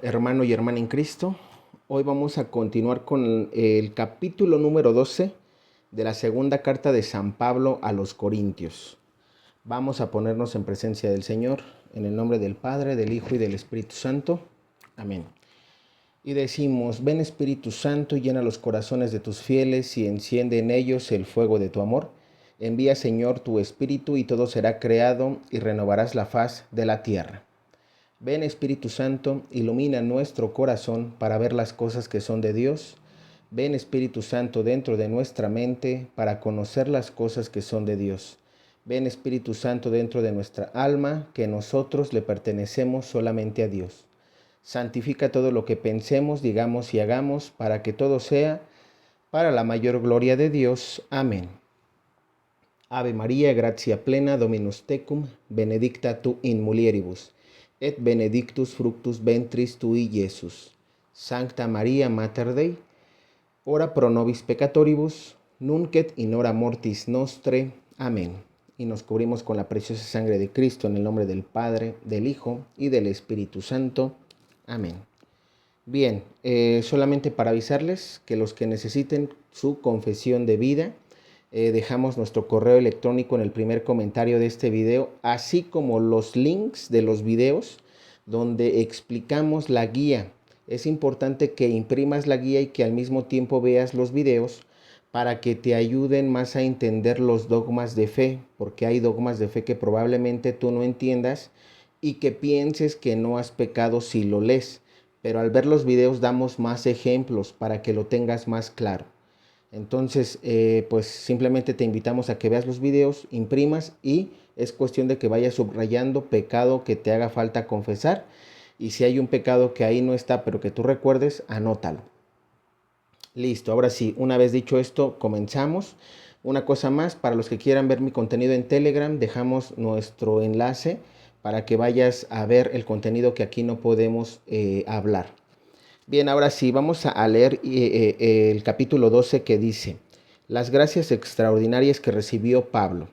Hermano y hermana en Cristo, hoy vamos a continuar con el capítulo número 12 de la segunda carta de San Pablo a los Corintios. Vamos a ponernos en presencia del Señor, en el nombre del Padre, del Hijo y del Espíritu Santo. Amén. Y decimos: ven Espíritu Santo, y llena los corazones de tus fieles y enciende en ellos el fuego de tu amor. Envía, Señor, tu Espíritu y todo será creado y renovarás la faz de la tierra. Ven Espíritu Santo, ilumina nuestro corazón para ver las cosas que son de Dios. Ven Espíritu Santo dentro de nuestra mente para conocer las cosas que son de Dios. Ven Espíritu Santo dentro de nuestra alma, que nosotros le pertenecemos solamente a Dios. Santifica todo lo que pensemos, digamos y hagamos, para que todo sea para la mayor gloria de Dios. Amén. Ave María, gratia plena, Dominus tecum, benedicta tu in mulieribus, et benedictus fructus ventris tui, Iesus. Sancta Maria Mater Dei, ora pro nobis peccatoribus, nunc et in hora mortis nostre. Amén. Y nos cubrimos con la preciosa sangre de Cristo, en el nombre del Padre, del Hijo y del Espíritu Santo. Amén. Bien, solamente para avisarles que los que necesiten su confesión de vida, dejamos nuestro correo electrónico en el primer comentario de este video, así como los links de los videos donde explicamos la guía. Es importante que imprimas la guía y que al mismo tiempo veas los videos para que te ayuden más a entender los dogmas de fe, porque hay dogmas de fe que probablemente tú no entiendas y que pienses que no has pecado si lo lees, pero al ver los videos damos más ejemplos para que lo tengas más claro. Entonces, pues simplemente te invitamos a que veas los videos, imprimas, y es cuestión de que vayas subrayando pecado que te haga falta confesar, y si hay un pecado que ahí no está pero que tú recuerdes, anótalo. Listo, ahora sí, una vez dicho esto, comenzamos. Una cosa más, para los que quieran ver mi contenido en Telegram, dejamos nuestro enlace para que vayas a ver el contenido que aquí no podemos hablar. Bien, ahora sí, vamos a leer el capítulo 12, que dice: las gracias extraordinarias que recibió Pablo.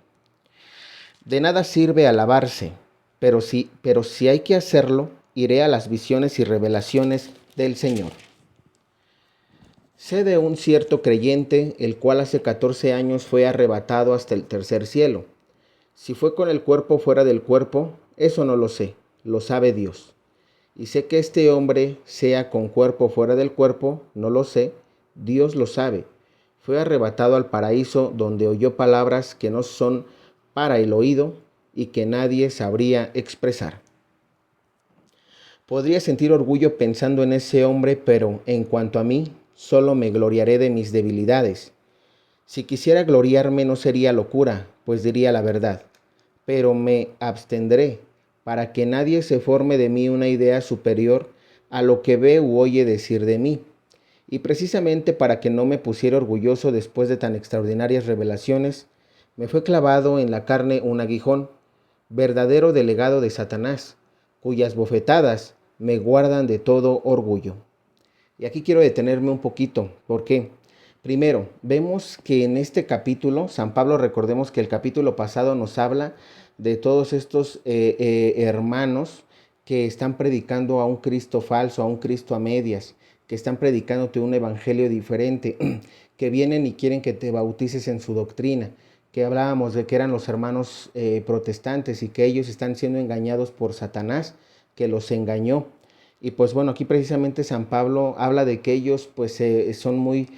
De nada sirve alabarse, pero si hay que hacerlo, iré a las visiones y revelaciones del Señor. Sé de un cierto creyente, el cual hace 14 años fue arrebatado hasta el tercer cielo. Si fue con el cuerpo fuera del cuerpo, eso no lo sé, lo sabe Dios. Y sé que este hombre, sea con cuerpo fuera del cuerpo, no lo sé, Dios lo sabe. Fue arrebatado al paraíso, donde oyó palabras que no son para el oído y que nadie sabría expresar. Podría sentir orgullo pensando en ese hombre, pero en cuanto a mí, solo me gloriaré de mis debilidades. Si quisiera gloriarme no sería locura, pues diría la verdad, pero me abstendré, para que nadie se forme de mí una idea superior a lo que ve u oye decir de mí, y precisamente para que no me pusiera orgulloso después de tan extraordinarias revelaciones, me fue clavado en la carne un aguijón, verdadero delegado de Satanás, cuyas bofetadas me guardan de todo orgullo. Y aquí quiero detenerme un poquito. ¿Por qué? Primero, vemos que en este capítulo, San Pablo, recordemos que el capítulo pasado nos habla de todos estos hermanos que están predicando a un Cristo falso, a un Cristo a medias, que están predicándote un evangelio diferente, que vienen y quieren que te bautices en su doctrina, que hablábamos de que eran los hermanos protestantes y que ellos están siendo engañados por Satanás, que los engañó. Y pues bueno, aquí precisamente San Pablo habla de que ellos pues son muy,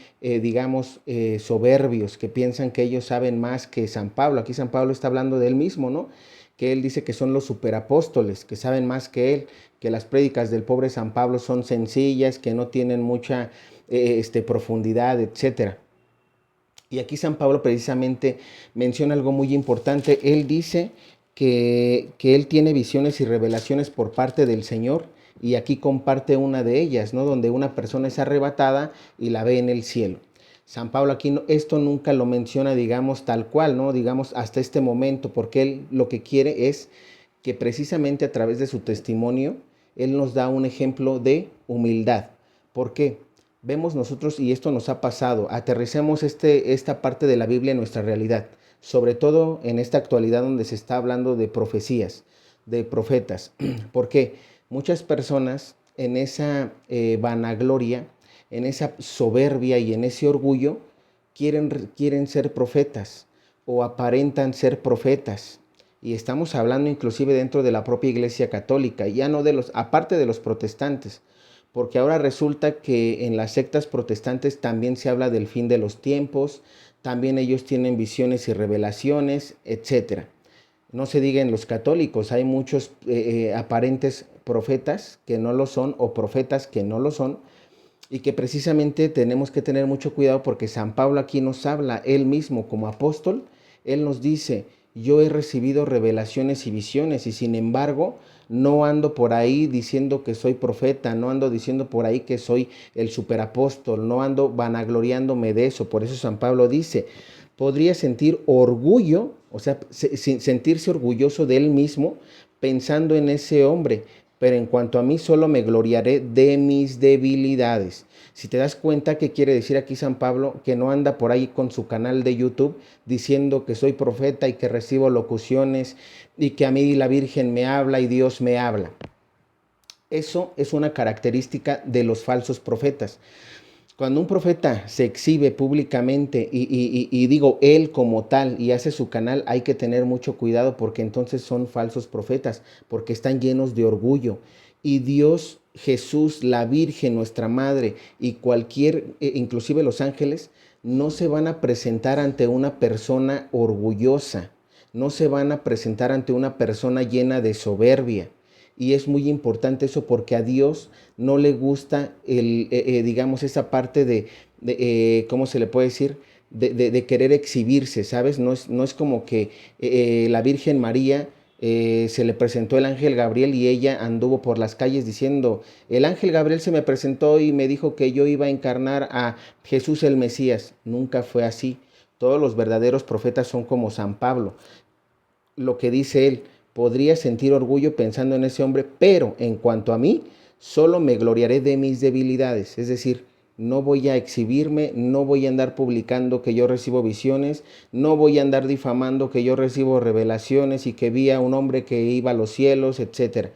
soberbios, que piensan que ellos saben más que San Pablo. Aquí San Pablo está hablando de él mismo, ¿no? Que él dice que son los superapóstoles, que saben más que él, que las prédicas del pobre San Pablo son sencillas, que no tienen mucha profundidad, etcétera. Y aquí San Pablo precisamente menciona algo muy importante. Él dice que él tiene visiones y revelaciones por parte del Señor, y aquí comparte una de ellas, ¿no? Donde una persona es arrebatada y la ve en el cielo. San Pablo aquí esto nunca lo menciona, digamos, tal cual, ¿no? Digamos, hasta este momento, porque él lo que quiere es que precisamente a través de su testimonio, él nos da un ejemplo de humildad. ¿Por qué? Vemos nosotros, y esto nos ha pasado, aterricemos esta parte de la Biblia en nuestra realidad, sobre todo en esta actualidad donde se está hablando de profecías, de profetas. ¿Por qué? Muchas personas vanagloria, en esa soberbia y en ese orgullo, quieren ser profetas o aparentan ser profetas. Y estamos hablando inclusive dentro de la propia Iglesia Católica, ya no aparte de los protestantes, porque ahora resulta que en las sectas protestantes también se habla del fin de los tiempos, también ellos tienen visiones y revelaciones, etcétera. No se diga en los católicos, hay muchos aparentes profetas que no lo son o profetas que no lo son, y que precisamente tenemos que tener mucho cuidado porque San Pablo aquí nos habla, él mismo como apóstol, él nos dice, yo he recibido revelaciones y visiones y sin embargo no ando por ahí diciendo que soy profeta, no ando diciendo por ahí que soy el superapóstol, no ando vanagloriándome de eso. Por eso San Pablo dice, podría sentir orgullo, o sea, sentirse orgulloso de él mismo pensando en ese hombre, pero en cuanto a mí solo me gloriaré de mis debilidades. Si te das cuenta, ¿qué quiere decir aquí San Pablo? Que no anda por ahí con su canal de YouTube diciendo que soy profeta y que recibo locuciones y que a mí la Virgen me habla y Dios me habla. Eso es una característica de los falsos profetas. Cuando un profeta se exhibe públicamente y digo él como tal y hace su canal, hay que tener mucho cuidado porque entonces son falsos profetas, porque están llenos de orgullo. Y Dios, Jesús, la Virgen, nuestra Madre y inclusive los ángeles, no se van a presentar ante una persona orgullosa, no se van a presentar ante una persona llena de soberbia. Y es muy importante eso porque a Dios no le gusta digamos, esa parte ¿cómo se le puede decir? De querer exhibirse, ¿sabes? No es como que la Virgen María se le presentó el ángel Gabriel y ella anduvo por las calles diciendo, el ángel Gabriel se me presentó y me dijo que yo iba a encarnar a Jesús el Mesías. Nunca fue así. Todos los verdaderos profetas son como San Pablo. Lo que dice él, podría sentir orgullo pensando en ese hombre, pero en cuanto a mí, solo me gloriaré de mis debilidades. Es decir, no voy a exhibirme, no voy a andar publicando que yo recibo visiones, no voy a andar difamando que yo recibo revelaciones y que vi a un hombre que iba a los cielos, etc.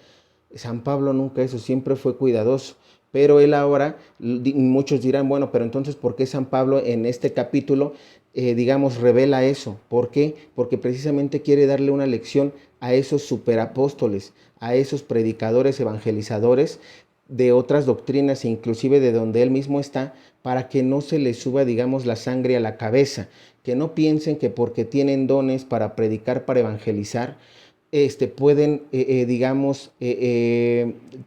San Pablo nunca eso, siempre fue cuidadoso. Pero él ahora, muchos dirán, bueno, pero entonces, ¿por qué San Pablo en este capítulo, digamos, revela eso? ¿Por qué? Porque precisamente quiere darle una lección a esos superapóstoles, a esos predicadores, evangelizadores de otras doctrinas, inclusive de donde él mismo está, para que no se les suba, digamos, la sangre a la cabeza, que no piensen que porque tienen dones para predicar, para evangelizar, pueden,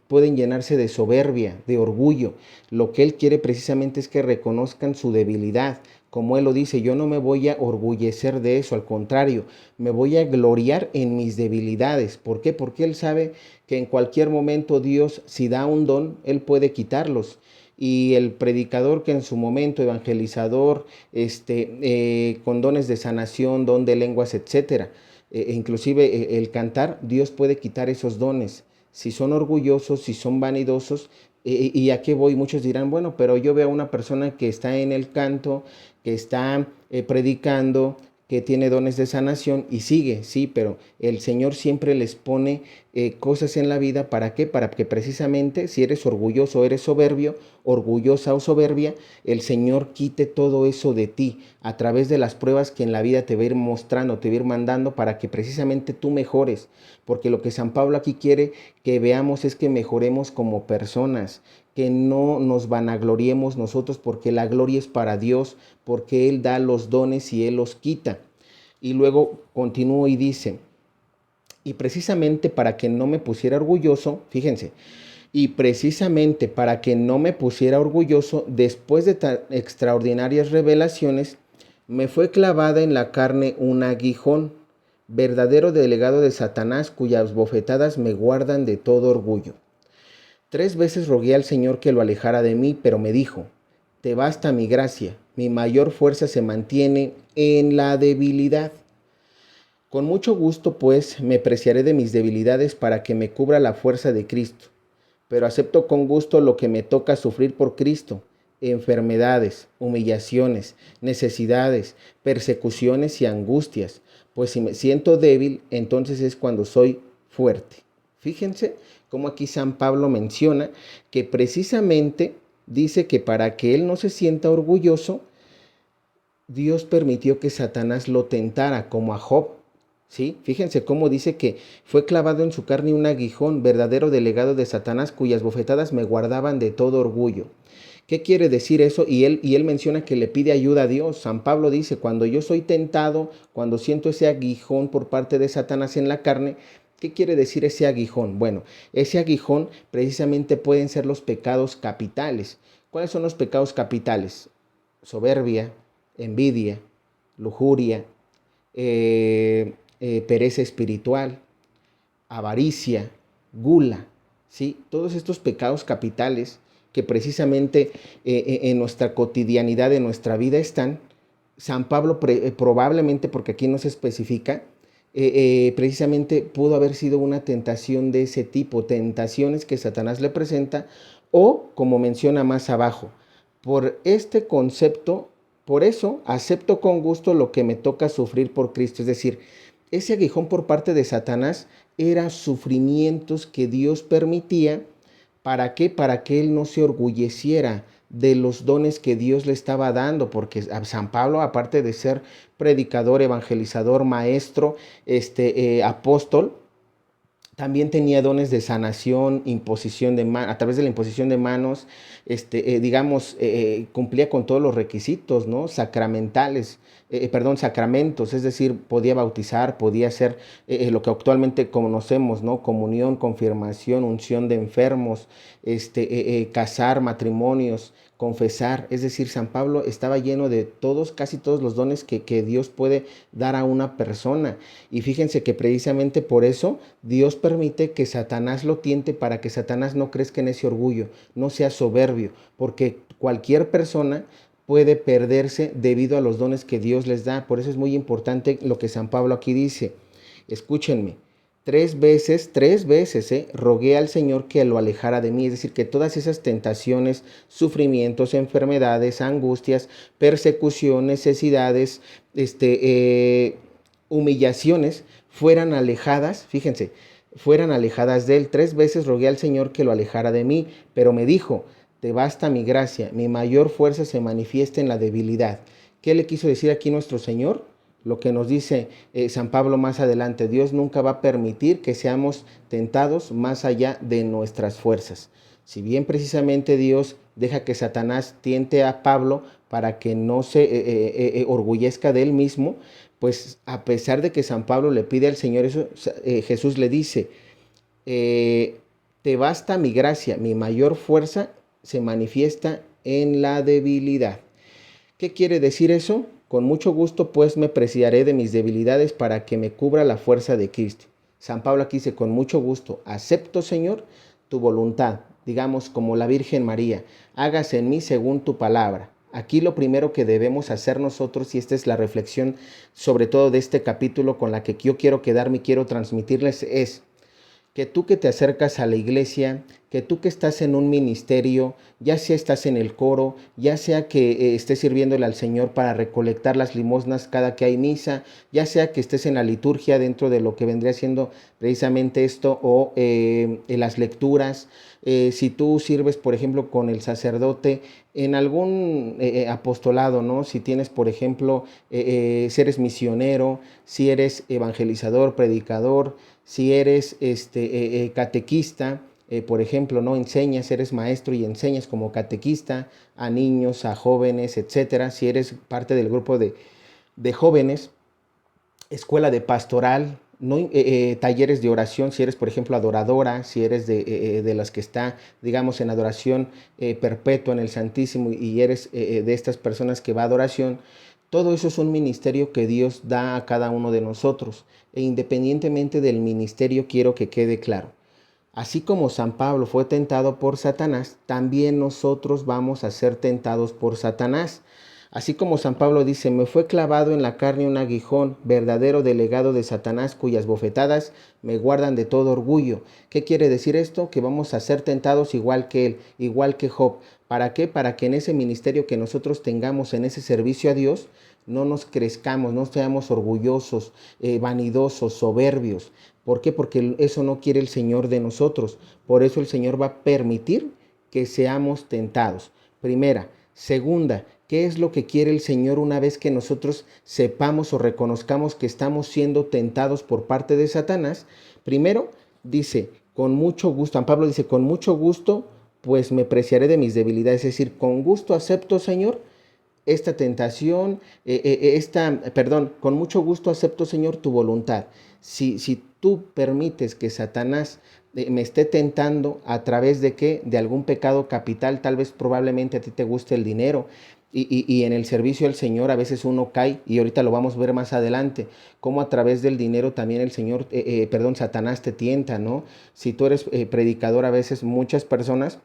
pueden llenarse de soberbia, de orgullo. Lo que él quiere precisamente es que reconozcan su debilidad. Como él lo dice, yo no me voy a orgullecer de eso, al contrario, me voy a gloriar en mis debilidades. ¿Por qué? Porque él sabe que en cualquier momento Dios, si da un don, él puede quitarlos. Y el predicador que en su momento, evangelizador, con dones de sanación, don de lenguas, etcétera, inclusive el cantar, Dios puede quitar esos dones. Si son orgullosos, si son vanidosos, ¿y a qué voy? Muchos dirán, bueno, pero yo veo a una persona que está en el canto, que está predicando, que tiene dones de sanación y sigue, sí, pero el Señor siempre les pone cosas en la vida. ¿Para qué? Para que precisamente si eres orgulloso, eres soberbio, orgullosa o soberbia, el Señor quite todo eso de ti a través de las pruebas que en la vida te va a ir mostrando, te va a ir mandando para que precisamente tú mejores. Porque lo que San Pablo aquí quiere que veamos es que mejoremos como personas, que no nos vanagloriemos nosotros, porque la gloria es para Dios, porque Él da los dones y Él los quita. Y luego continúa y dice, y precisamente para que no me pusiera orgulloso, fíjense, y precisamente para que no me pusiera orgulloso, después de tan extraordinarias revelaciones, me fue clavada en la carne un aguijón, verdadero delegado de Satanás, cuyas bofetadas me guardan de todo orgullo. 3 veces rogué al Señor que lo alejara de mí, pero me dijo, te basta mi gracia, mi mayor fuerza se mantiene en la debilidad. Con mucho gusto, pues, me preciaré de mis debilidades para que me cubra la fuerza de Cristo. Pero acepto con gusto lo que me toca sufrir por Cristo, enfermedades, humillaciones, necesidades, persecuciones y angustias, pues si me siento débil, entonces es cuando soy fuerte. Fíjense cómo aquí San Pablo menciona que precisamente dice que para que él no se sienta orgulloso, Dios permitió que Satanás lo tentara como a Job. ¿Sí? Fíjense cómo dice que fue clavado en su carne un aguijón, verdadero delegado de Satanás, cuyas bofetadas me guardaban de todo orgullo. ¿Qué quiere decir eso? Y él menciona que le pide ayuda a Dios. San Pablo dice, cuando yo soy tentado, cuando siento ese aguijón por parte de Satanás en la carne, ¿qué quiere decir ese aguijón? Bueno, ese aguijón precisamente pueden ser los pecados capitales. ¿Cuáles son los pecados capitales? Soberbia, envidia, lujuria, pereza espiritual, avaricia, gula, ¿sí? Todos estos pecados capitales que precisamente en nuestra cotidianidad, en nuestra vida están, San Pablo probablemente, porque aquí no se especifica, precisamente pudo haber sido una tentación de ese tipo, tentaciones que Satanás le presenta, o como menciona más abajo, por este concepto, por eso acepto con gusto lo que me toca sufrir por Cristo. Es decir, ese aguijón por parte de Satanás eran sufrimientos que Dios permitía. ¿Para qué? Para que él no se orgulleciera de los dones que Dios le estaba dando, porque San Pablo, aparte de ser predicador, evangelizador, maestro, apóstol, también tenía dones de sanación, imposición de manos, a través de la imposición de manos, cumplía con todos los requisitos, ¿no? Sacramentos, es decir, podía bautizar, podía hacer lo que actualmente conocemos, ¿no? Comunión, confirmación, unción de enfermos, casar, matrimonios, confesar. Es decir, San Pablo estaba lleno de todos, casi todos los dones que Dios puede dar a una persona. Y fíjense que precisamente por eso Dios permite que Satanás lo tiente, para que Satanás no crezca en ese orgullo, no sea soberbio, porque cualquier persona puede perderse debido a los dones que Dios les da. Por eso es muy importante lo que San Pablo aquí dice. Escúchenme. Tres veces, rogué al Señor que lo alejara de mí. Es decir, que todas esas tentaciones, sufrimientos, enfermedades, angustias, persecución, necesidades, humillaciones, fueran alejadas, fíjense, fueran alejadas de él. 3 veces rogué al Señor que lo alejara de mí, pero me dijo, te basta mi gracia, mi mayor fuerza se manifiesta en la debilidad. ¿Qué le quiso decir aquí nuestro Señor? Lo que nos dice San Pablo más adelante: Dios nunca va a permitir que seamos tentados más allá de nuestras fuerzas. Si bien precisamente Dios deja que Satanás tiente a Pablo para que no se orgullezca de él mismo, pues a pesar de que San Pablo le pide al Señor eso, Jesús le dice, te basta mi gracia, mi mayor fuerza se manifiesta en la debilidad. ¿Qué quiere decir eso? Con mucho gusto pues me preciaré de mis debilidades para que me cubra la fuerza de Cristo. San Pablo aquí dice, con mucho gusto, acepto, Señor, tu voluntad, digamos como la Virgen María, hágase en mí según tu palabra. Aquí lo primero que debemos hacer nosotros, y esta es la reflexión sobre todo de este capítulo con la que yo quiero quedarme y quiero transmitirles, es que tú que te acercas a la iglesia, que tú que estás en un ministerio, ya sea estás en el coro, ya sea que estés sirviéndole al Señor para recolectar las limosnas cada que hay misa, ya sea que estés en la liturgia dentro de lo que vendría siendo precisamente esto, o en las lecturas, si tú sirves, por ejemplo, con el sacerdote en algún apostolado, ¿no? Si tienes, por ejemplo, si eres misionero, si eres evangelizador, predicador, si eres catequista, por ejemplo, ¿no? Enseñas, eres maestro y enseñas como catequista a niños, a jóvenes, etcétera. Si eres parte del grupo de jóvenes, escuela de pastoral, ¿no? Talleres de oración, si eres, por ejemplo, adoradora, si eres de las que está, digamos, en adoración perpetua en el Santísimo, y eres de estas personas que va a adoración. Todo eso es un ministerio que Dios da a cada uno de nosotros. E independientemente del ministerio, quiero que quede claro: así como San Pablo fue tentado por Satanás, también nosotros vamos a ser tentados por Satanás. Así como San Pablo dice, me fue clavado en la carne un aguijón, verdadero delegado de Satanás, cuyas bofetadas me guardan de todo orgullo. ¿Qué quiere decir esto? Que vamos a ser tentados igual que él, igual que Job. ¿Para qué? Para que en ese ministerio que nosotros tengamos, en ese servicio a Dios, no nos crezcamos, no seamos orgullosos, vanidosos, soberbios. ¿Por qué? Porque eso no quiere el Señor de nosotros. Por eso el Señor va a permitir que seamos tentados. Primera. Segunda, ¿qué es lo que quiere el Señor una vez que nosotros sepamos o reconozcamos que estamos siendo tentados por parte de Satanás? Primero, dice, con mucho gusto, San Pablo dice, con mucho gusto, pues me preciaré de mis debilidades. Es decir, con gusto acepto, Señor, esta tentación, con mucho gusto acepto, Señor, tu voluntad. Si tú permites que Satanás me esté tentando a través de qué, de algún pecado capital, tal vez probablemente a ti te guste el dinero, y en el servicio al Señor a veces uno cae, y ahorita lo vamos a ver más adelante, cómo a través del dinero también el Señor, Satanás te tienta, ¿no? Si tú eres predicador, a veces muchas personas,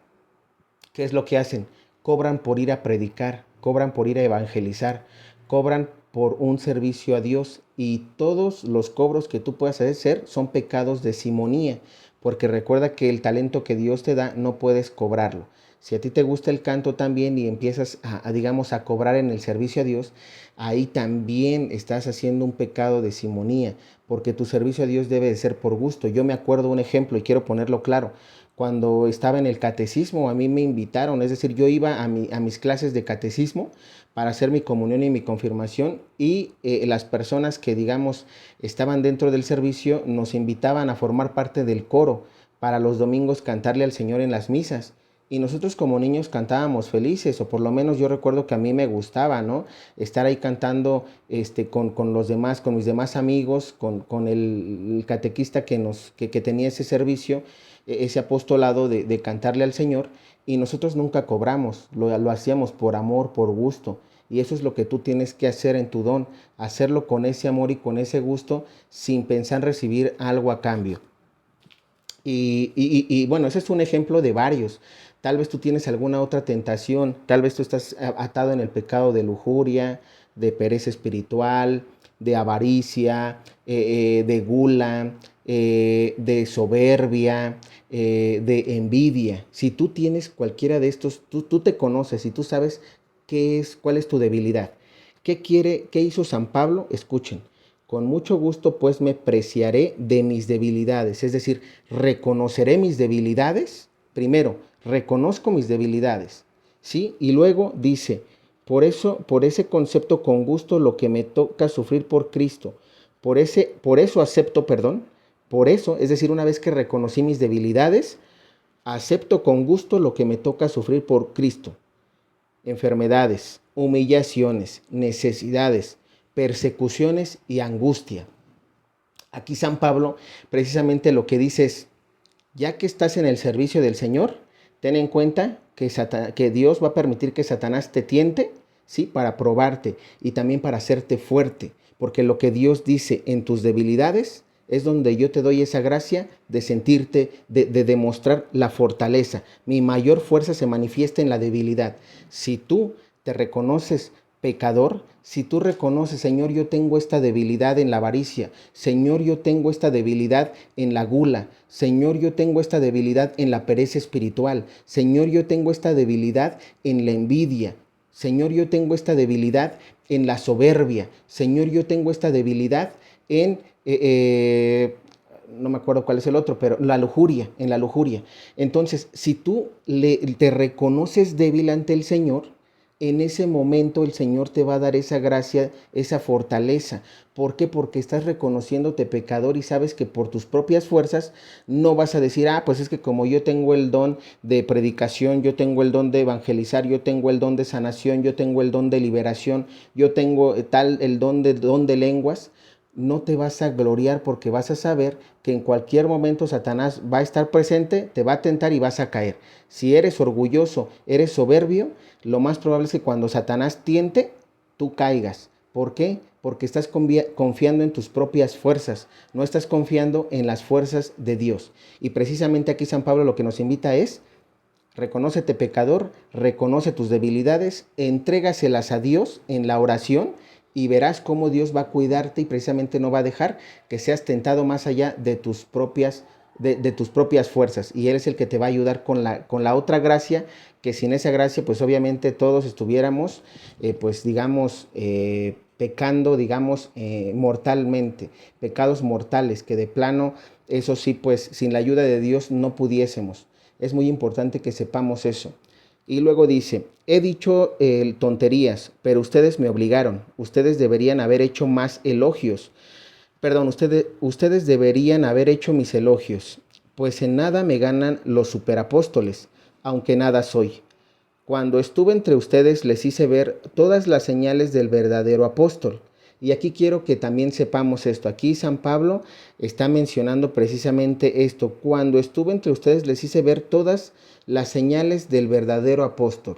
¿qué es lo que hacen? Cobran por ir a predicar, cobran por ir a evangelizar, cobran por un servicio a Dios, y todos los cobros que tú puedas hacer son pecados de simonía, porque recuerda que el talento que Dios te da no puedes cobrarlo. Si a ti te gusta el canto también y empiezas digamos, a cobrar en el servicio a Dios, ahí también estás haciendo un pecado de simonía, porque tu servicio a Dios debe de ser por gusto. Yo me acuerdo un ejemplo y quiero ponerlo claro. Cuando estaba en el catecismo, a mí me invitaron, es decir, yo iba a mis clases de catecismo para hacer mi comunión y mi confirmación, y las personas que, digamos, estaban dentro del servicio nos invitaban a formar parte del coro para los domingos cantarle al Señor en las misas. Y nosotros como niños cantábamos felices, o por lo menos yo recuerdo que a mí me gustaba, ¿no? Estar ahí cantando con los demás, con mis demás amigos, con el catequista que tenía ese servicio, ese apostolado de cantarle al Señor, y nosotros nunca cobramos, lo hacíamos por amor, por gusto. Y eso es lo que tú tienes que hacer en tu don, hacerlo con ese amor y con ese gusto, sin pensar recibir algo a cambio. Y bueno, ese es un ejemplo de varios. Tal vez tú tienes alguna otra tentación, tal vez tú estás atado en el pecado de lujuria, de pereza espiritual, de avaricia, de gula, de soberbia, de envidia. Si tú tienes cualquiera de estos, tú te conoces y tú sabes cuál es tu debilidad. ¿Qué hizo San Pablo? Escuchen. Con mucho gusto pues me preciaré de mis debilidades, es decir, reconoceré mis debilidades. Primero, reconozco mis debilidades, ¿sí? Y luego dice, por ese concepto con gusto lo que me toca sufrir por Cristo, por eso acepto perdón, por eso, es decir, una vez que reconocí mis debilidades, acepto con gusto lo que me toca sufrir por Cristo. Enfermedades, humillaciones, necesidades, persecuciones y angustia. Aquí San Pablo precisamente lo que dice es, ya que estás en el servicio del Señor, ten en cuenta que Dios va a permitir que Satanás te tiente, ¿sí? Para probarte y también para hacerte fuerte, porque lo que Dios dice en tus debilidades es donde yo te doy esa gracia de sentirte, de demostrar la fortaleza. Mi mayor fuerza se manifiesta en la debilidad. Si tú te reconoces pecador, si tú reconoces, Señor, yo tengo esta debilidad en la avaricia, Señor, yo tengo esta debilidad en la gula, Señor, yo tengo esta debilidad en la pereza espiritual, Señor, yo tengo esta debilidad en la envidia, Señor, yo tengo esta debilidad en la soberbia, Señor, yo tengo esta debilidad en, no me acuerdo cuál es el otro, pero en la lujuria. Entonces, si tú te reconoces débil ante el Señor, en ese momento el Señor te va a dar esa gracia, esa fortaleza. ¿Por qué? Porque estás reconociéndote pecador y sabes que por tus propias fuerzas no vas a decir, pues es que como yo tengo el don de predicación, yo tengo el don de evangelizar, yo tengo el don de sanación, yo tengo el don de liberación, yo tengo el don de lenguas. No te vas a gloriar, porque vas a saber que en cualquier momento Satanás va a estar presente, te va a tentar y vas a caer. Si eres orgulloso, eres soberbio, lo más probable es que cuando Satanás tiente, tú caigas. ¿Por qué? Porque estás confiando en tus propias fuerzas, no estás confiando en las fuerzas de Dios. Y precisamente aquí San Pablo lo que nos invita es, reconócete pecador, reconoce tus debilidades, entrégaselas a Dios en la oración, y verás cómo Dios va a cuidarte y precisamente no va a dejar que seas tentado más allá de tus propias fuerzas, y Él es el que te va a ayudar con la otra gracia, que sin esa gracia pues obviamente todos estuviéramos pues digamos pecando, digamos, mortalmente, pecados mortales, que de plano, eso sí, pues sin la ayuda de Dios no pudiésemos. Es muy importante que sepamos eso. Y luego dice, he dicho tonterías, pero ustedes me obligaron. Ustedes deberían haber hecho más elogios. Perdón, ustedes deberían haber hecho mis elogios, pues en nada me ganan los superapóstoles, aunque nada soy. Cuando estuve entre ustedes les hice ver todas las señales del verdadero apóstol. Y aquí quiero que también sepamos esto. Aquí San Pablo está mencionando precisamente esto. Cuando estuve entre ustedes les hice ver todas las señales del verdadero apóstol.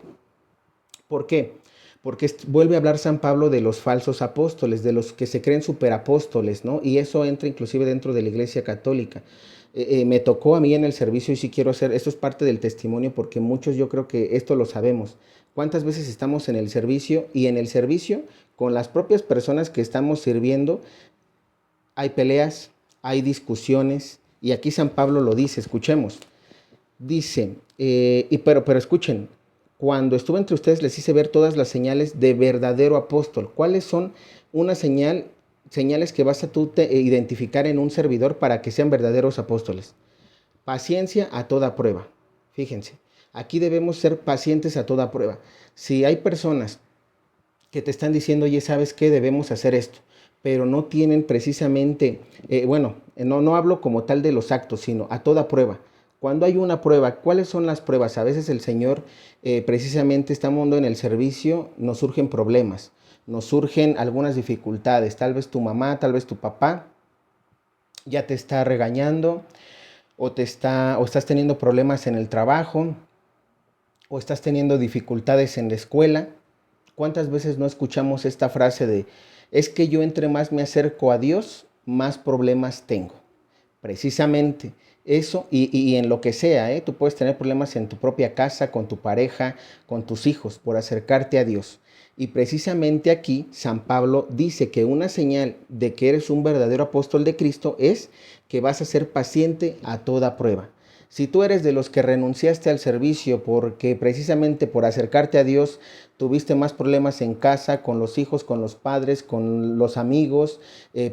¿Por qué? Porque vuelve a hablar San Pablo de los falsos apóstoles, de los que se creen superapóstoles, ¿no? Y eso entra inclusive dentro de la Iglesia Católica. Me tocó a mí en el servicio y sí quiero hacer, esto es parte del testimonio porque muchos yo creo que esto lo sabemos. ¿Cuántas veces estamos en el servicio y en el servicio con las propias personas que estamos sirviendo hay peleas, hay discusiones y aquí San Pablo lo dice, escuchemos. Dice, pero escuchen, cuando estuve entre ustedes les hice ver todas las señales de verdadero apóstol. ¿Cuáles son señales que vas a tú identificar en un servidor para que sean verdaderos apóstoles? Paciencia a toda prueba. Fíjense, aquí debemos ser pacientes a toda prueba. Si hay personas que te están diciendo, oye, ¿sabes qué? Debemos hacer esto, pero no tienen precisamente, no hablo como tal de los actos, sino a toda prueba. Cuando hay una prueba, ¿cuáles son las pruebas? A veces el Señor, precisamente estamos en el servicio, nos surgen problemas, nos surgen algunas dificultades, tal vez tu mamá, tal vez tu papá ya te está regañando, o estás teniendo problemas en el trabajo, o estás teniendo dificultades en la escuela. ¿Cuántas veces no escuchamos esta frase de, es que yo entre más me acerco a Dios, más problemas tengo? Precisamente eso, y en lo que sea, tú puedes tener problemas en tu propia casa, con tu pareja, con tus hijos, por acercarte a Dios. Y precisamente aquí San Pablo dice que una señal de que eres un verdadero apóstol de Cristo es que vas a ser paciente a toda prueba. Si tú eres de los que renunciaste al servicio porque precisamente por acercarte a Dios tuviste más problemas en casa, con los hijos, con los padres, con los amigos,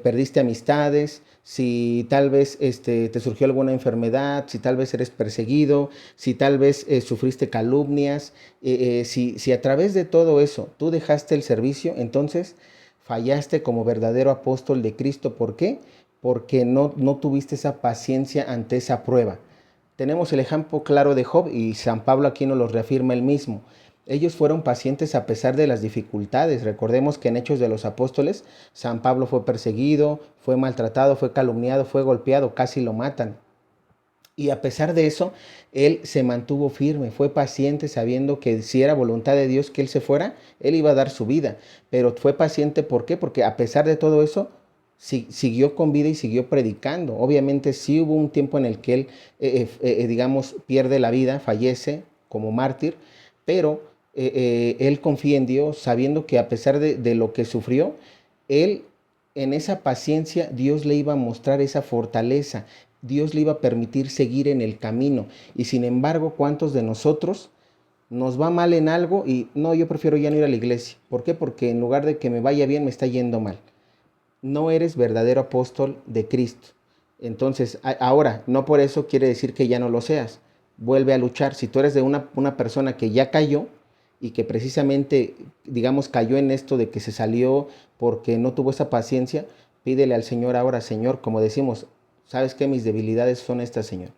perdiste amistades, si tal vez te surgió alguna enfermedad, si tal vez eres perseguido, si tal vez sufriste calumnias, si a través de todo eso tú dejaste el servicio, entonces fallaste como verdadero apóstol de Cristo. ¿Por qué? Porque no tuviste esa paciencia ante esa prueba. Tenemos el ejemplo claro de Job y San Pablo aquí nos lo reafirma él mismo. Ellos fueron pacientes a pesar de las dificultades. Recordemos que en Hechos de los Apóstoles, San Pablo fue perseguido, fue maltratado, fue calumniado, fue golpeado, casi lo matan. Y a pesar de eso, él se mantuvo firme, fue paciente sabiendo que si era voluntad de Dios que él se fuera, él iba a dar su vida. Pero fue paciente, ¿por qué? Porque a pesar de todo eso, siguió con vida y siguió predicando. Obviamente sí hubo un tiempo en el que él, digamos, pierde la vida, fallece como mártir, pero él confía en Dios, sabiendo que a pesar de lo que sufrió, él en esa paciencia Dios le iba a mostrar esa fortaleza, Dios le iba a permitir seguir en el camino. Y sin embargo, ¿cuántos de nosotros nos va mal en algo y no, yo prefiero ya no ir a la iglesia? ¿Por qué? Porque en lugar de que me vaya bien, me está yendo mal. No eres verdadero apóstol de Cristo. Entonces, ahora, no por eso quiere decir que ya no lo seas. Vuelve a luchar. Si tú eres de una persona que ya cayó y que precisamente, digamos, cayó en esto de que se salió porque no tuvo esa paciencia, pídele al Señor ahora, Señor, como decimos, ¿sabes qué? Mis debilidades son estas, Señor.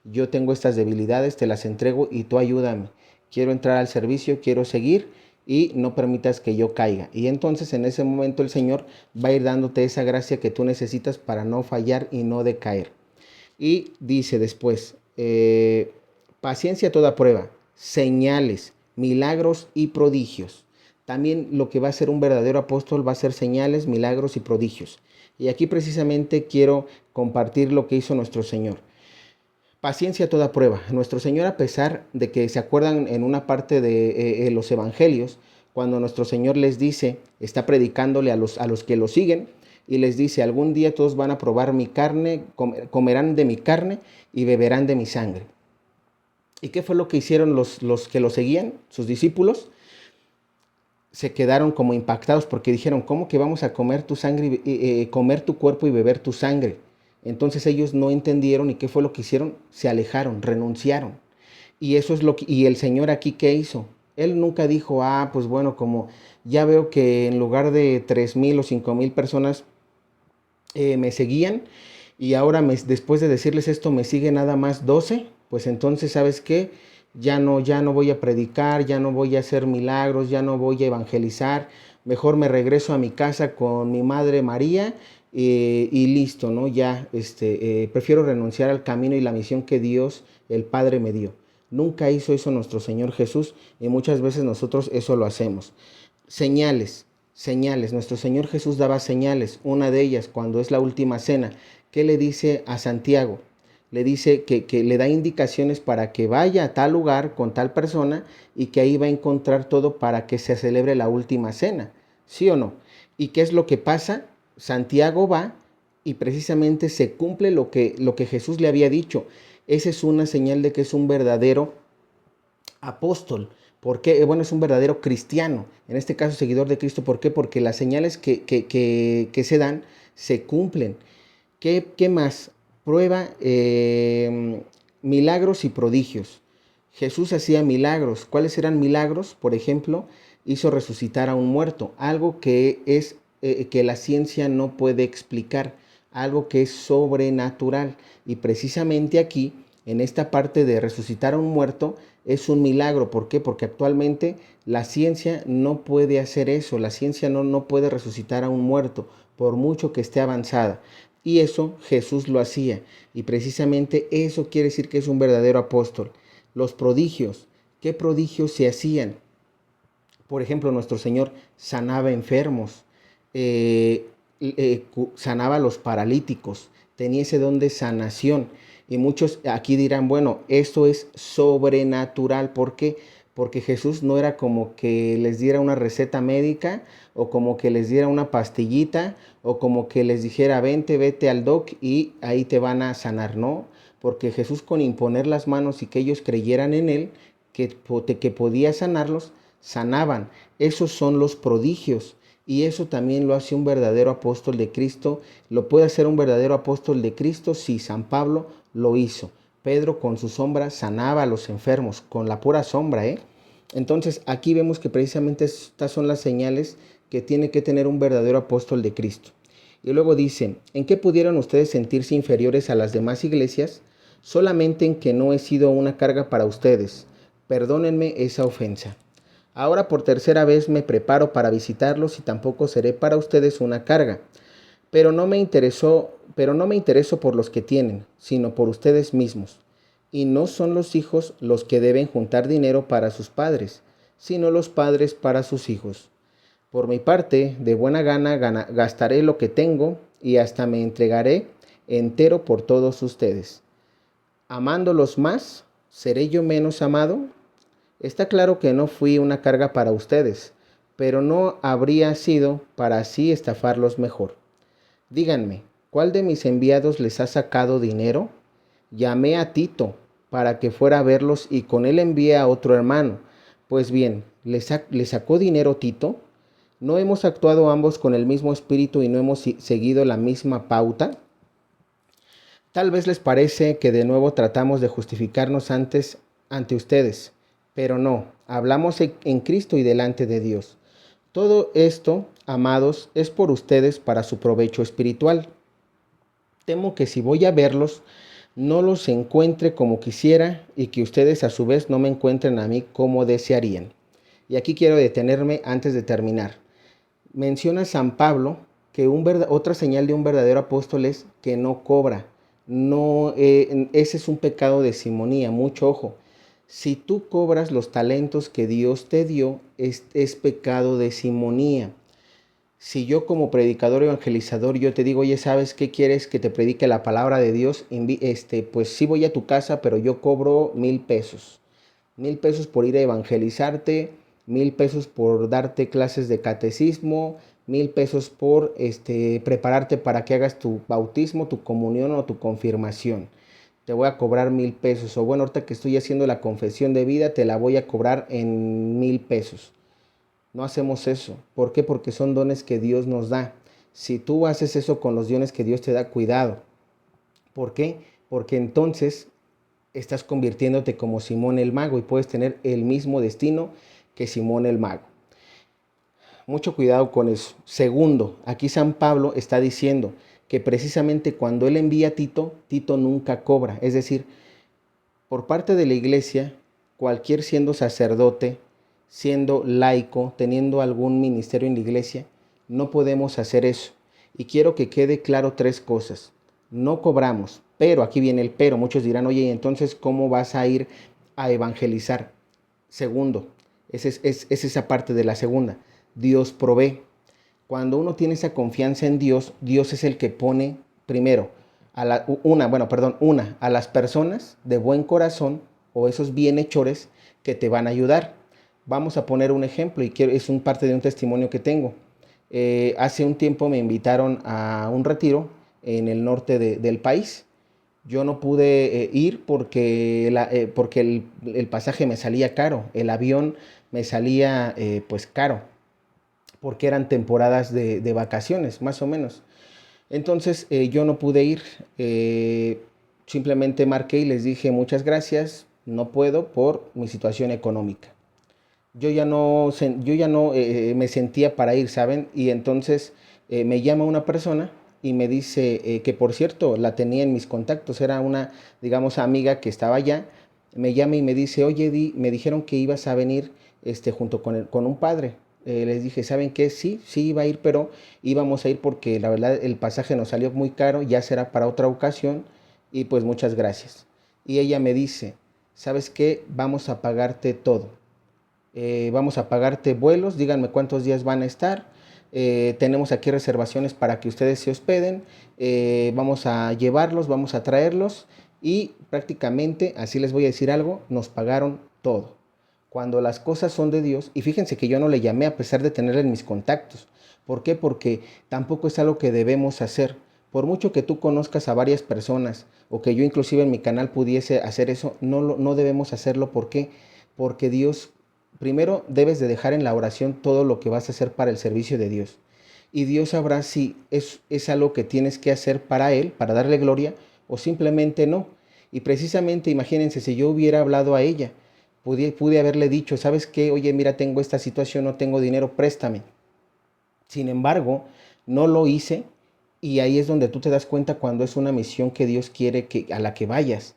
Yo tengo estas debilidades, te las entrego y tú ayúdame. Quiero entrar al servicio, quiero seguir y no permitas que yo caiga. Y entonces en ese momento el Señor va a ir dándote esa gracia que tú necesitas para no fallar y no decaer. Y dice después, paciencia a toda prueba, señales, milagros y prodigios. También lo que va a ser un verdadero apóstol va a ser señales, milagros y prodigios. Y aquí precisamente quiero compartir lo que hizo nuestro Señor. Paciencia a toda prueba. Nuestro Señor, a pesar de que se acuerdan en una parte de los evangelios, cuando nuestro Señor les dice, está predicándole a los que lo siguen, y les dice, algún día todos van a probar mi carne, comerán de mi carne y beberán de mi sangre. ¿Y qué fue lo que hicieron los que lo seguían, sus discípulos? se quedaron como impactados porque dijeron, ¿cómo que vamos a comer tu sangre, comer tu cuerpo y beber tu sangre? Entonces ellos no entendieron y qué fue lo que hicieron, se alejaron, renunciaron. Y eso es lo que, y el Señor aquí, ¿qué hizo? Él nunca dijo, pues bueno, como ya veo que en lugar de 3,000 o 5,000 personas me seguían y ahora después de decirles esto me sigue nada más 12, pues entonces, ¿sabes qué? Ya no voy a predicar, ya no voy a hacer milagros, ya no voy a evangelizar, mejor me regreso a mi casa con mi madre María y listo, ¿no? Ya, prefiero renunciar al camino y la misión que Dios, el Padre, me dio. Nunca hizo eso nuestro Señor Jesús y muchas veces nosotros eso lo hacemos. Señales, señales. Nuestro Señor Jesús daba señales. Una de ellas, cuando es la última cena, ¿qué le dice a Santiago? Le dice que le da indicaciones para que vaya a tal lugar con tal persona y que ahí va a encontrar todo para que se celebre la última cena. ¿Sí o no? ¿Y qué es lo que pasa? Santiago va y precisamente se cumple lo que Jesús le había dicho. Esa es una señal de que es un verdadero apóstol. ¿Por qué? Bueno, es un verdadero cristiano, en este caso seguidor de Cristo. ¿Por qué? Porque las señales que se dan se cumplen. ¿Qué más? Prueba milagros y prodigios. Jesús hacía milagros. ¿Cuáles eran milagros? Por ejemplo, hizo resucitar a un muerto, algo que es que la ciencia no puede explicar, algo que es sobrenatural. Y precisamente aquí, en esta parte de resucitar a un muerto, es un milagro. ¿Por qué? Porque actualmente la ciencia no puede hacer eso. La ciencia no puede resucitar a un muerto, por mucho que esté avanzada. Y eso Jesús lo hacía. Y precisamente eso quiere decir que es un verdadero apóstol. Los prodigios. ¿Qué prodigios se hacían? Por ejemplo, nuestro Señor sanaba enfermos, sanaba a los paralíticos, tenía ese don de sanación. Y muchos aquí dirán, bueno, esto es sobrenatural. ¿Por qué? Porque Jesús no era como que les diera una receta médica o como que les diera una pastillita o como que les dijera, vete al doc y ahí te van a sanar. No, porque Jesús, con imponer las manos y que ellos creyeran en Él, que podía sanarlos, sanaban. Esos son los prodigios. Y eso también lo hace un verdadero apóstol de Cristo. Lo puede hacer un verdadero apóstol de Cristo si San Pablo lo hizo. Pedro con su sombra sanaba a los enfermos, con la pura sombra, ¿eh? Entonces aquí vemos que precisamente estas son las señales que tiene que tener un verdadero apóstol de Cristo. Y luego dice, ¿en qué pudieron ustedes sentirse inferiores a las demás iglesias? Solamente en que no he sido una carga para ustedes. Perdónenme esa ofensa. Ahora por tercera vez me preparo para visitarlos y tampoco seré para ustedes una carga. Pero no me intereso por los que tienen, sino por ustedes mismos. Y no son los hijos los que deben juntar dinero para sus padres, sino los padres para sus hijos. Por mi parte, de buena gana gastaré lo que tengo y hasta me entregaré entero por todos ustedes. Amándolos más, ¿seré yo menos amado? Está claro que no fui una carga para ustedes, pero no habría sido para así estafarlos mejor. Díganme, ¿cuál de mis enviados les ha sacado dinero? Llamé a Tito para que fuera a verlos y con él envié a otro hermano. Pues bien, ¿le sacó dinero Tito? ¿No hemos actuado ambos con el mismo espíritu y no hemos seguido la misma pauta? Tal vez les parece que de nuevo tratamos de justificarnos ante ustedes, pero no, hablamos en Cristo y delante de Dios. Todo esto, amados, es por ustedes para su provecho espiritual. Temo que si voy a verlos, no los encuentre como quisiera y que ustedes a su vez no me encuentren a mí como desearían. Y aquí quiero detenerme antes de terminar. Menciona San Pablo que otra señal de un verdadero apóstol es que no cobra. No, ese es un pecado de simonía, mucho ojo. Si tú cobras los talentos que Dios te dio, es pecado de simonía. Si yo como predicador evangelizador, yo te digo, oye, ¿sabes qué quieres que te predique la palabra de Dios? Pues sí voy a tu casa, pero yo cobro 1,000 pesos. 1,000 pesos por ir a evangelizarte, 1,000 pesos por darte clases de catecismo, 1,000 pesos por prepararte para que hagas tu bautismo, tu comunión o tu confirmación. Te voy a cobrar 1,000 pesos. O bueno, ahorita que estoy haciendo la confesión de vida, te la voy a cobrar en 1,000 pesos. No hacemos eso. ¿Por qué? Porque son dones que Dios nos da. Si tú haces eso con los dones que Dios te da, cuidado. ¿Por qué? Porque entonces estás convirtiéndote como Simón el mago y puedes tener el mismo destino que Simón el mago. Mucho cuidado con eso. Segundo, aquí San Pablo está diciendo que precisamente cuando él envía a Tito, Tito nunca cobra. Es decir, por parte de la iglesia, cualquier siendo sacerdote, siendo laico, teniendo algún ministerio en la iglesia, no podemos hacer eso. Y quiero que quede claro tres cosas. No cobramos, pero aquí viene el pero. Muchos dirán, oye, entonces, ¿cómo vas a ir a evangelizar? Segundo, es esa parte de la segunda. Dios provee. Cuando uno tiene esa confianza en Dios, Dios es el que pone primero a las personas de buen corazón o esos bienhechores que te van a ayudar. Vamos a poner un ejemplo y es un parte de un testimonio que tengo. Hace un tiempo me invitaron a un retiro en el norte del país. Yo no pude ir porque el pasaje me salía caro, el avión me salía pues caro, porque eran temporadas de vacaciones, más o menos. Entonces yo no pude ir, simplemente marqué y les dije muchas gracias, no puedo por mi situación económica. Yo ya no me sentía para ir, ¿saben? Y entonces me llama una persona y me dice que por cierto la tenía en mis contactos, era una, digamos, amiga que estaba allá, me llama y me dice, oye, me dijeron que ibas a venir junto con un padre. Les dije, ¿saben qué? Sí iba a ir, pero íbamos a ir porque la verdad el pasaje nos salió muy caro, ya será para otra ocasión y pues muchas gracias. Y ella me dice, ¿sabes qué? Vamos a pagarte todo. Vamos a pagarte vuelos, díganme cuántos días van a estar. Tenemos aquí reservaciones para que ustedes se hospeden. Vamos a llevarlos, vamos a traerlos y prácticamente, así les voy a decir algo, nos pagaron todo. Cuando las cosas son de Dios, y fíjense que yo no le llamé a pesar de tenerle en mis contactos. ¿Por qué? Porque tampoco es algo que debemos hacer. Por mucho que tú conozcas a varias personas o que yo inclusive en mi canal pudiese hacer eso, no debemos hacerlo. ¿Por qué? Porque Dios, primero debes de dejar en la oración todo lo que vas a hacer para el servicio de Dios. Y Dios sabrá si es algo que tienes que hacer para Él, para darle gloria, o simplemente no. Y precisamente imagínense si yo hubiera hablado a ella, pude haberle dicho, ¿sabes qué? Oye, mira, tengo esta situación, no tengo dinero, préstame. Sin embargo, no lo hice y ahí es donde tú te das cuenta cuando es una misión que Dios quiere a la que vayas.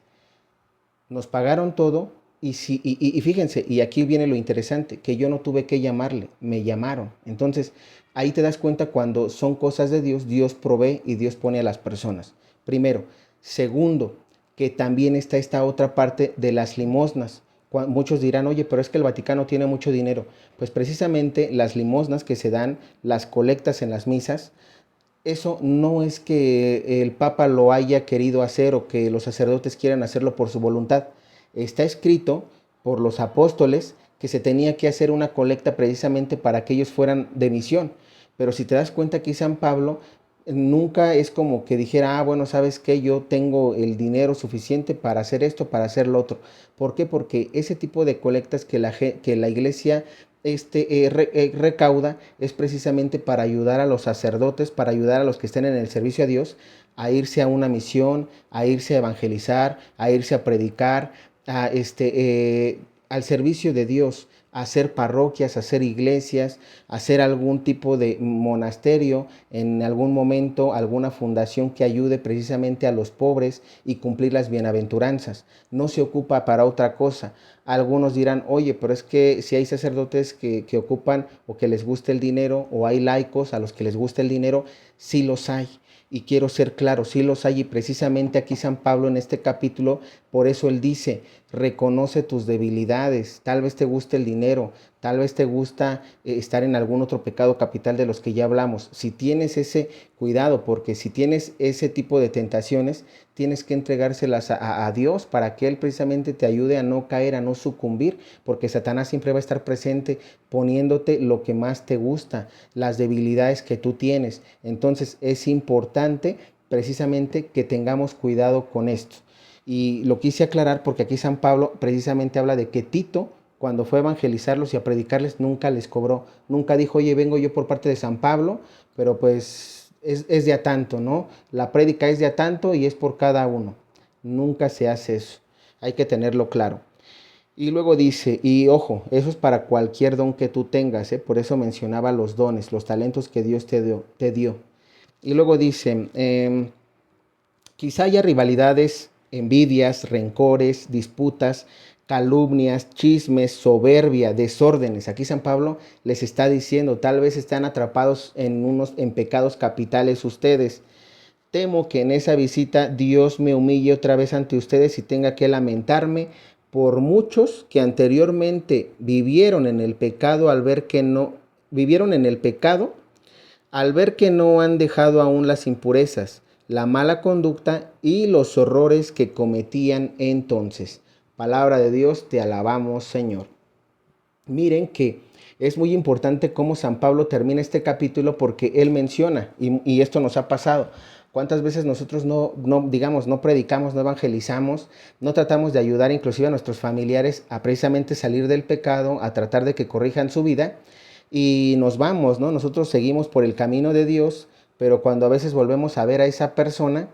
Nos pagaron todo y fíjense, y aquí viene lo interesante, que yo no tuve que llamarle, me llamaron. Entonces, ahí te das cuenta cuando son cosas de Dios, Dios provee y Dios pone a las personas. Primero. Segundo, que también está esta otra parte de las limosnas. Muchos dirán, oye, pero es que el Vaticano tiene mucho dinero. Pues precisamente las limosnas que se dan, las colectas en las misas, eso no es que el Papa lo haya querido hacer o que los sacerdotes quieran hacerlo por su voluntad. Está escrito por los apóstoles que se tenía que hacer una colecta precisamente para que ellos fueran de misión. Pero si te das cuenta aquí San Pablo nunca es como que dijera, bueno, ¿sabes qué? Yo tengo el dinero suficiente para hacer esto, para hacer lo otro. ¿Por qué? Porque ese tipo de colectas que la iglesia recauda es precisamente para ayudar a los sacerdotes, para ayudar a los que estén en el servicio a Dios, a irse a una misión, a irse a evangelizar, a irse a predicar, al servicio de Dios, a hacer parroquias, a hacer iglesias, a hacer algún tipo de monasterio, en algún momento alguna fundación que ayude precisamente a los pobres y cumplir las bienaventuranzas. No se ocupa para otra cosa. Algunos dirán, oye, pero es que si hay sacerdotes que ocupan o que les gusta el dinero, o hay laicos a los que les gusta el dinero, sí los hay. Y quiero ser claro, sí los hay, y precisamente aquí San Pablo en este capítulo, por eso él dice, reconoce tus debilidades, tal vez te guste el dinero, tal vez te gusta estar en algún otro pecado capital de los que ya hablamos. Si tienes ese cuidado, porque si tienes ese tipo de tentaciones, tienes que entregárselas a Dios para que Él precisamente te ayude a no caer, a no sucumbir, porque Satanás siempre va a estar presente poniéndote lo que más te gusta, las debilidades que tú tienes. Entonces es importante precisamente que tengamos cuidado con esto. Y lo quise aclarar porque aquí San Pablo precisamente habla de que Tito cuando fue a evangelizarlos y a predicarles, nunca les cobró. Nunca dijo, oye, vengo yo por parte de San Pablo, pero pues es de a tanto, ¿no? La prédica es de a tanto y es por cada uno. Nunca se hace eso. Hay que tenerlo claro. Y luego dice, y ojo, eso es para cualquier don que tú tengas, ¿eh? Por eso mencionaba los dones, los talentos que Dios te dio. Y luego dice, quizá haya rivalidades, envidias, rencores, disputas, calumnias, chismes, soberbia, desórdenes. Aquí San Pablo les está diciendo, tal vez están atrapados en pecados capitales ustedes. Temo que en esa visita Dios me humille otra vez ante ustedes y tenga que lamentarme por muchos que anteriormente vivieron en el pecado al ver que no han dejado aún las impurezas, la mala conducta y los horrores que cometían entonces. Palabra de Dios, te alabamos, Señor. Miren que es muy importante cómo San Pablo termina este capítulo porque él menciona, y esto nos ha pasado, cuántas veces nosotros no predicamos, no evangelizamos, no tratamos de ayudar inclusive a nuestros familiares a precisamente salir del pecado, a tratar de que corrijan su vida, y nos vamos, ¿no? Nosotros seguimos por el camino de Dios, pero cuando a veces volvemos a ver a esa persona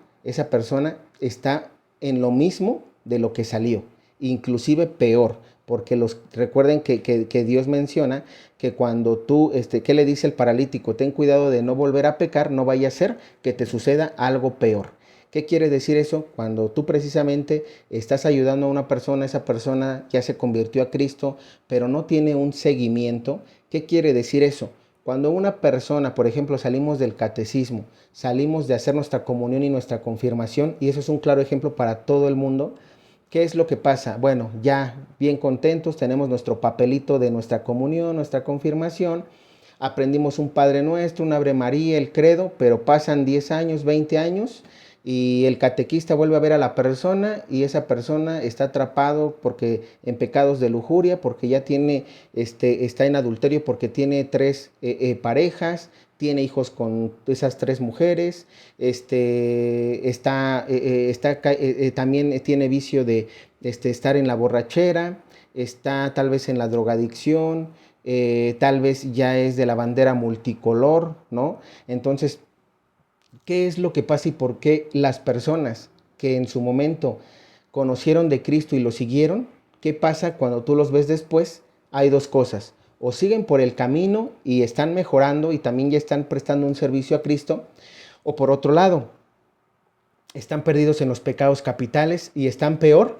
está en lo mismo de lo que salió, inclusive peor, porque recuerden que Dios menciona que cuando tú, ¿qué le dice el paralítico? Ten cuidado de no volver a pecar, no vaya a ser que te suceda algo peor. ¿Qué quiere decir eso? Cuando tú precisamente estás ayudando a una persona, esa persona ya se convirtió a Cristo, pero no tiene un seguimiento. ¿Qué quiere decir eso? Cuando una persona, por ejemplo, salimos del catecismo, salimos de hacer nuestra comunión y nuestra confirmación, y eso es un claro ejemplo para todo el mundo, ¿qué es lo que pasa? Bueno, ya bien contentos, tenemos nuestro papelito de nuestra comunión, nuestra confirmación, aprendimos un Padre Nuestro, un Ave María, el credo, pero pasan 10 años, 20 años y el catequista vuelve a ver a la persona y esa persona está atrapado porque en pecados de lujuria, porque ya tiene, está en adulterio, porque tiene 3 parejas, tiene hijos con esas 3 mujeres, también tiene vicio de estar en la borrachera, está tal vez en la drogadicción, tal vez ya es de la bandera multicolor, ¿no? Entonces, ¿qué es lo que pasa y por qué las personas que en su momento conocieron de Cristo y lo siguieron, qué pasa cuando tú los ves después? Hay 2 cosas. O siguen por el camino y están mejorando y también ya están prestando un servicio a Cristo, o por otro lado, están perdidos en los pecados capitales y están peor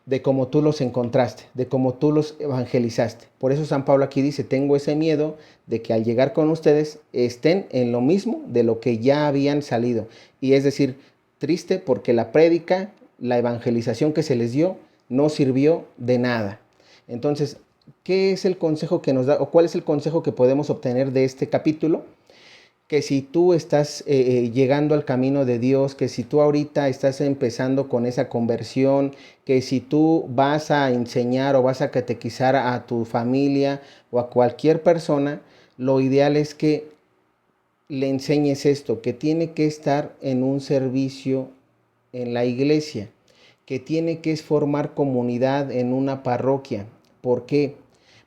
de cómo tú los encontraste, de cómo tú los evangelizaste. Por eso San Pablo aquí dice, tengo ese miedo de que al llegar con ustedes estén en lo mismo de lo que ya habían salido. Y es decir, triste porque la prédica, la evangelización que se les dio, no sirvió de nada. Entonces, ¿qué es el consejo que nos da o cuál es el consejo que podemos obtener de este capítulo? Que si tú estás llegando al camino de Dios, que si tú ahorita estás empezando con esa conversión, que si tú vas a enseñar o vas a catequizar a tu familia o a cualquier persona, lo ideal es que le enseñes esto, que tiene que estar en un servicio en la iglesia, que tiene que formar comunidad en una parroquia. ¿Por qué?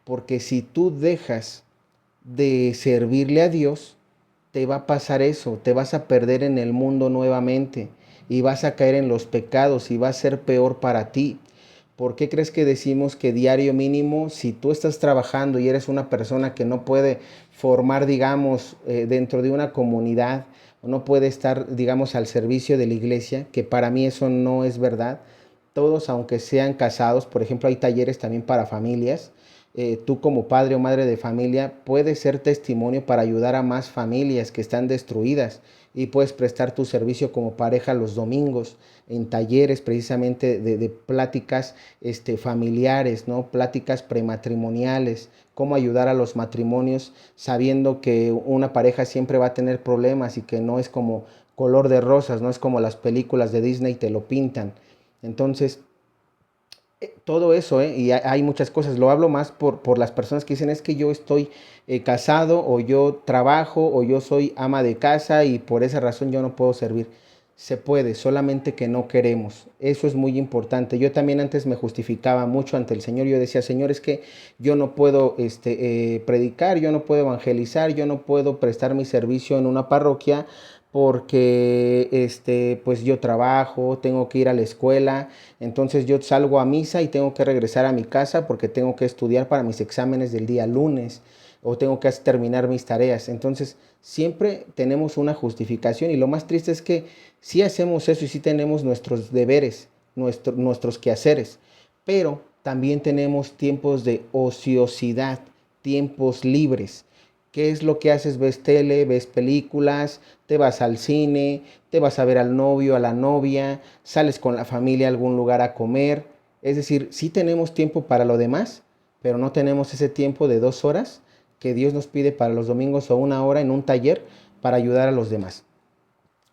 Porque si tú dejas de servirle a Dios, te va a pasar eso, te vas a perder en el mundo nuevamente y vas a caer en los pecados y va a ser peor para ti. ¿Por qué crees que decimos que diario mínimo, si tú estás trabajando y eres una persona que no puede formar, digamos, dentro de una comunidad, o no puede estar, digamos, al servicio de la iglesia, que para mí eso no es verdad? Todos, aunque sean casados, por ejemplo, hay talleres también para familias, tú como padre o madre de familia puedes ser testimonio para ayudar a más familias que están destruidas y puedes prestar tu servicio como pareja los domingos en talleres precisamente de pláticas familiares, ¿no? Pláticas prematrimoniales, cómo ayudar a los matrimonios sabiendo que una pareja siempre va a tener problemas y que no es como color de rosas, no es como las películas de Disney te lo pintan. Entonces, todo eso, y hay muchas cosas. Lo hablo más por las personas que dicen, es que yo estoy casado, o yo trabajo, o yo soy ama de casa, y por esa razón yo no puedo servir. se puede, solamente que no queremos. Eso es muy importante. Yo también antes me justificaba mucho ante el Señor. Yo decía, Señor, es que yo no puedo predicar, yo no puedo evangelizar, yo no puedo prestar mi servicio en una parroquia porque pues yo trabajo, tengo que ir a la escuela, entonces yo salgo a misa y tengo que regresar a mi casa porque tengo que estudiar para mis exámenes del día lunes o tengo que terminar mis tareas. Entonces siempre tenemos una justificación y lo más triste es que sí hacemos eso y sí tenemos nuestros deberes, nuestros quehaceres, pero también tenemos tiempos de ociosidad, tiempos libres. ¿Qué es lo que haces? Ves tele, ves películas, te vas al cine, te vas a ver al novio, a la novia, sales con la familia a algún lugar a comer. Es decir, sí tenemos tiempo para lo demás, pero no tenemos ese tiempo de 2 horas que Dios nos pide para los domingos o 1 hora en un taller para ayudar a los demás.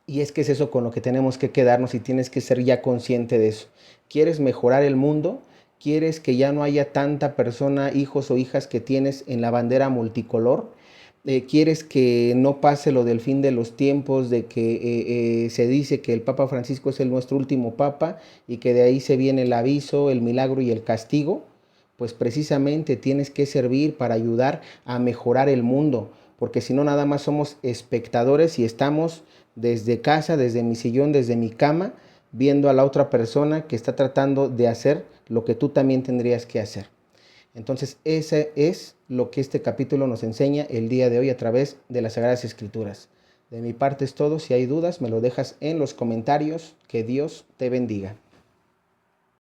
Y es que es eso con lo que tenemos que quedarnos y tienes que ser ya consciente de eso. ¿Quieres mejorar el mundo? ¿Quieres que ya no haya tanta persona, hijos o hijas que tienes en la bandera multicolor? ¿Quieres que no pase lo del fin de los tiempos, de que se dice que el Papa Francisco es nuestro último Papa y que de ahí se viene el aviso, el milagro y el castigo? Pues precisamente tienes que servir para ayudar a mejorar el mundo, porque si no nada más somos espectadores y estamos desde casa, desde mi sillón, desde mi cama, viendo a la otra persona que está tratando de hacer lo que tú también tendrías que hacer. Entonces, ese es lo que este capítulo nos enseña el día de hoy a través de las Sagradas Escrituras. De mi parte es todo. Si hay dudas, me lo dejas en los comentarios. Que Dios te bendiga.